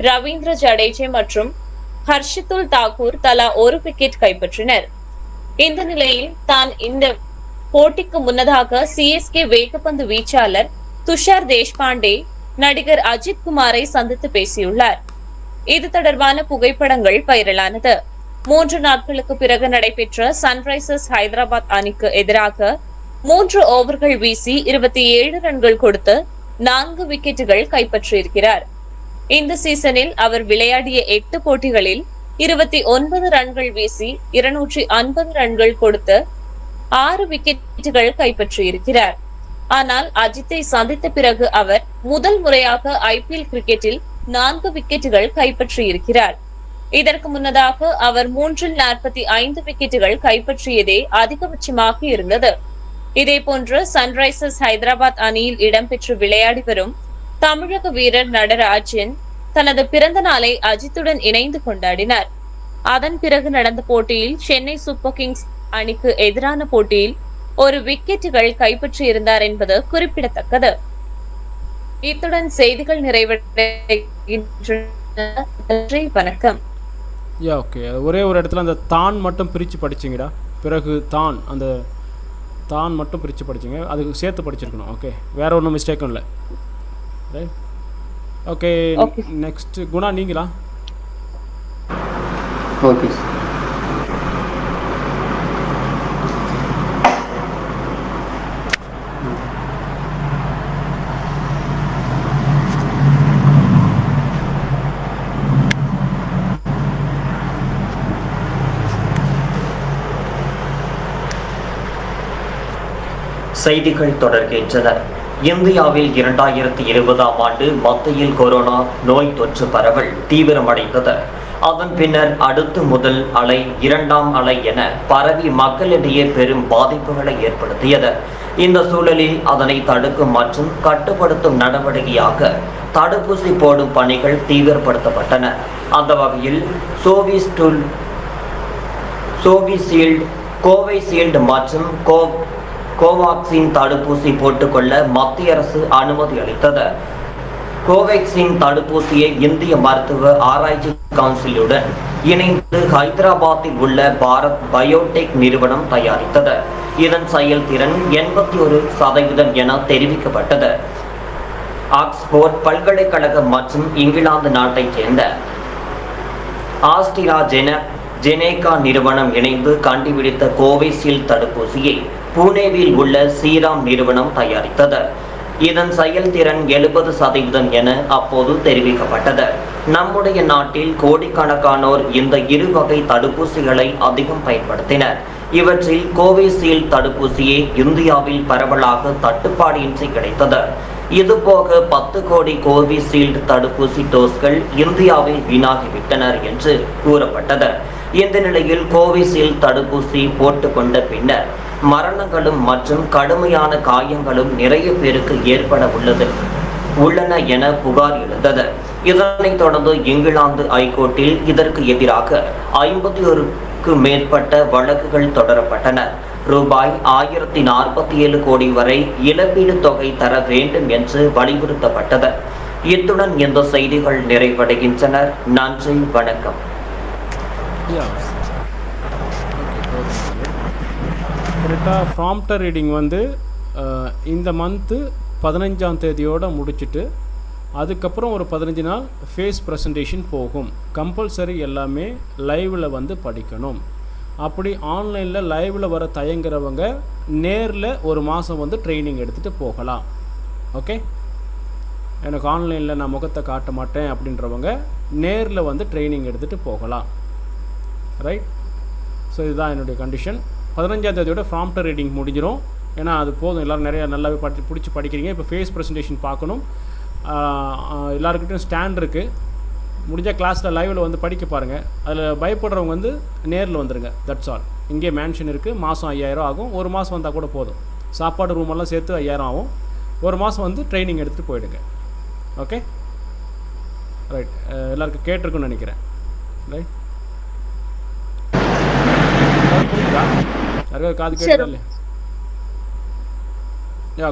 ரவீந்திர ஜடேஜா மற்றும் ஹர்ஷிதுல் தாக்கூர் தலா 1 விக்கெட் கைப்பற்றினர். இந்த நிலையில் தான் இந்த போட்டிக்கு முன்னதாக CSK வேகப்பந்து வீச்சாளர் துஷார் தேஷ்பாண்டே நடிகர் அஜித் குமாரை சந்தித்து பேசியுள்ளார். இது தொடர்பான புகைப்படங்கள் வைரலானது. 3 நாட்களுக்கு பிறகு நடைபெற்ற சன்ரைசர்ஸ் ஹைதராபாத் அணிக்கு எதிராக 3 ஓவர்கள் வீசி 27 ரன்கள் கொடுத்து 4 விக்கெட்டுகள் கைப்பற்றியிருக்கிறார். இந்த சீசனில் அவர் விளையாடிய 8 போட்டிகளில் 29 ரன்கள் வீசி 250 ரன்கள் கொடுத்து 6 விக்கெட்டுகள் கைப்பற்றியிருக்கிறார். ஆனால் அஜித்தை சந்தித்த பிறகு அவர் முதல் முறையாக IPL கிரிக்கெட்டில் 4 விக்கெட்டுகள் கைப்பற்றியிருக்கிறார். இதற்கு முன்னதாக அவர் 3இல் 45 விக்கெட்டுகள் கைப்பற்றியதே அதிகபட்சமாக இருந்தது. இதேபோன்று சன்ரைசர்ஸ் ஹைதராபாத் அணியில் இடம்பெற்று விளையாடி வரும் தமிழக வீரர் நடராஜன் தனது பிறந்த நாளை அஜித்துடன் இணைந்து கொண்டாடினார். அதன் பிறகு நடந்த போட்டியில் சென்னை சூப்பர் கிங்ஸ் அணிக்கு எதிரான போட்டியில் ஒரு விக்கெட்டுகள் கைப்பற்றியிருந்தார் என்பது குறிப்பிடத்தக்கது. இத்துடன் செய்திகள் நிறைவடைகின்றன. நன்றி, வணக்கம். ஓகே, ஒரே ஒரு இடத்துல அந்த தான் மட்டும் பிரித்து படிச்சிங்கடா. பிறகு தான் அந்த தான் மட்டும் பிரித்து படிச்சிங்க, அதுக்கு சேர்த்து படிச்சிருக்கணும். ஓகே, வேறு ஒன்றும் மிஸ்டேக்கும் இல்லை. Right, okay. நெக்ஸ்ட் குணா, நீங்களா? ஓகே. செய்திகள் தொடர்கின்றன. இந்தியாவில் 2020ஆம் ஆண்டு மத்தியில் கொரோனா நோய் தொற்று பரவல் தீவிரமடைந்தது. அதன் பின்னர் அடுத்து முதல் அலை, இரண்டாம் அலை என பரவி மக்களிடையே பெரும் பாதிப்புகளை ஏற்படுத்தியது. இந்த சூழலில் அதனை தடுக்கும் மற்றும் கட்டுப்படுத்தும் நடவடிக்கையாக தடுப்பூசி போடும் பணிகள் தீவிரப்படுத்தப்பட்டன. அந்த வகையில் கோவிஷீல்டு, கோவைஷீல்டு மற்றும் கோவாக்சின் தடுப்பூசி போட்டுக்கொள்ள மத்திய அரசு அனுமதி அளித்தது. கோவேக்சின் தடுப்பூசியை இந்திய மருத்துவ ஆராய்ச்சி கவுன்சிலுடன் இணைந்து ஹைதராபாத்தில் உள்ள பாரத் பயோடெக் நிறுவனம் தயாரித்தது. இதன் செயல்திறன் 81% என தெரிவிக்கப்பட்டது. ஆக்ஸ்போர்ட் பல்கலைக்கழகம் மற்றும் இங்கிலாந்து நாட்டைச் சேர்ந்த ஆஸ்ட்ராஜெனேகா நிறுவனம் இணைந்து கண்டுபிடித்த கோவிஷீல்டு தடுப்பூசியை புனேவில் உள்ள சீரம் நிறுவனம் தயாரித்தது. இதன் செயல்திறன் 70% என அப்போது தெரிவிக்கப்பட்டது. நம்முடைய நாட்டில் கோடிக்கணக்கானோர் இந்த இரு வகை தடுப்பூசிகளை அதிகம் பயன்படுத்தினர். இவற்றில் கோவிஷீல்டு தடுப்பூசியே இந்தியாவில் பரவலாக தட்டுப்பாடின்றி கிடைத்தது. இதுபோக 10 கோடி கோவிஷீல்டு தடுப்பூசி டோஸ்கள் இந்தியாவில் வீணாகிவிட்டனர் என்று கூறப்பட்டது. இந்த நிலையில் கோவிஷீல்டு தடுப்பூசி போட்டுக்கொண்ட பின்னர் மரணங்களும் மற்றும் கடுமையான காயங்களும் நிறைய பேருக்கு ஏற்பட உள்ளன என புகார் எழுந்தது. இதனைத் தொடர்ந்து இங்கிலாந்து ஐகோர்ட்டில் இதற்கு எதிராக 51க்கு மேற்பட்ட வழக்குகள் தொடரப்பட்டன. ரூபாய் 1047 கோடி வரை இழப்பீடு தொகை தர வேண்டும் என்று வலியுறுத்தப்பட்டது. இத்துடன் இந்த செய்திகள் நிறைவடைகின்றன. நன்றி, வணக்கம். கரெக்டாக ப்ராம்ப்டர் ரீடிங் வந்து இந்த மந்த்து 15ஆம் தேதியோடு முடிச்சுட்டு அதுக்கப்புறம் ஒரு 15 நாள் ஃபேஸ் ப்ரெசன்டேஷன் போகும். கம்பல்சரி எல்லாமே லைவில் வந்து படிக்கணும். அப்படி ஆன்லைனில் லைவில் வர தயங்குறவங்க நேரில் ஒரு மாதம் வந்து ட்ரைனிங் எடுத்துகிட்டு போகலாம். ஓகே, எனக்கு ஆன்லைனில் நான் முகத்தை காட்ட மாட்டேன் அப்படின்றவங்க நேரில் வந்து ட்ரைனிங் எடுத்துகிட்டு போகலாம். ரைட், ஸோ இதுதான் என்னுடைய கண்டிஷன். 15ஆம் தேதியோட ப்ராம்ப்டர் ரீடிங் முடிஞ்சிடும். ஏன்னா அது போதும், எல்லோரும் நிறையா நல்லாவே பிடிச்சி படிக்கிறீங்க. இப்போ ஃபேஸ் ப்ரெசன்டேஷன் பார்க்கணும். எல்லாருக்கிட்டையும் ஸ்டாண்ட் இருக்குது. முடிஞ்சால் கிளாஸில் லைவில் வந்து படிக்க பாருங்கள். அதில் பயப்படுறவங்க வந்து நேரில் வந்துடுங்க. That's all. இங்கே மேன்ஷன் இருக்குது. மாதம் 5000 ஆகும். ஒரு மாதம் வந்தால் கூட போதும். சாப்பாடு ரூமெல்லாம் சேர்த்து 5000 ஆகும். ஒரு மாதம் வந்து ட்ரைனிங் எடுத்துகிட்டு போயிடுங்க. Okay, right. எல்லாருக்கும் கேட்டிருக்குன்னு நினைக்கிறேன். ரைட், யாருக்காவது காது கேட்டா இல்லையா?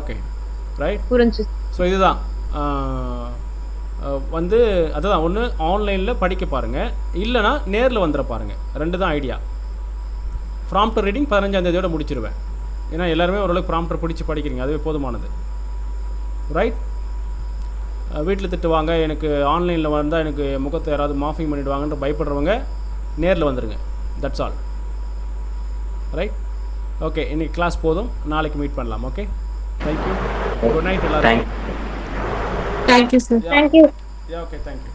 ஓகே, ரைட், புரிஞ்சு. ஸோ இதுதான் வந்து அதுதான் ஒன்று ஆன்லைனில் படிக்க பாருங்கள், இல்லைனா நேரில் வந்துட பாருங்கள். 2 தான் ஐடியா. ப்ராம்ப்டர் ரீடிங் 15ஆம் தேதியோட முடிச்சிருவேன். ஏன்னா எல்லாருமே ஓரளவுக்கு ப்ராம்ப்டர் பிடிச்சி படிக்கிறீங்க, அதுவே போதுமானது. ரைட், வீட்டில் திட்டுவாங்க, எனக்கு ஆன்லைனில் வந்தால் எனக்கு முகத்தை யாராவது மாஃபிங் பண்ணிவிடுவாங்கன்ற பயப்படுறவங்க நேரில் வந்துடுங்க. That's all. Right, okay. இன்றைக்கி கிளாஸ் போதும். நாளைக்கு மீட் பண்ணலாம். Okay, thank you. குட் நைட் எல்லாரும். Thank you sir. Thank you. Okay, thank you.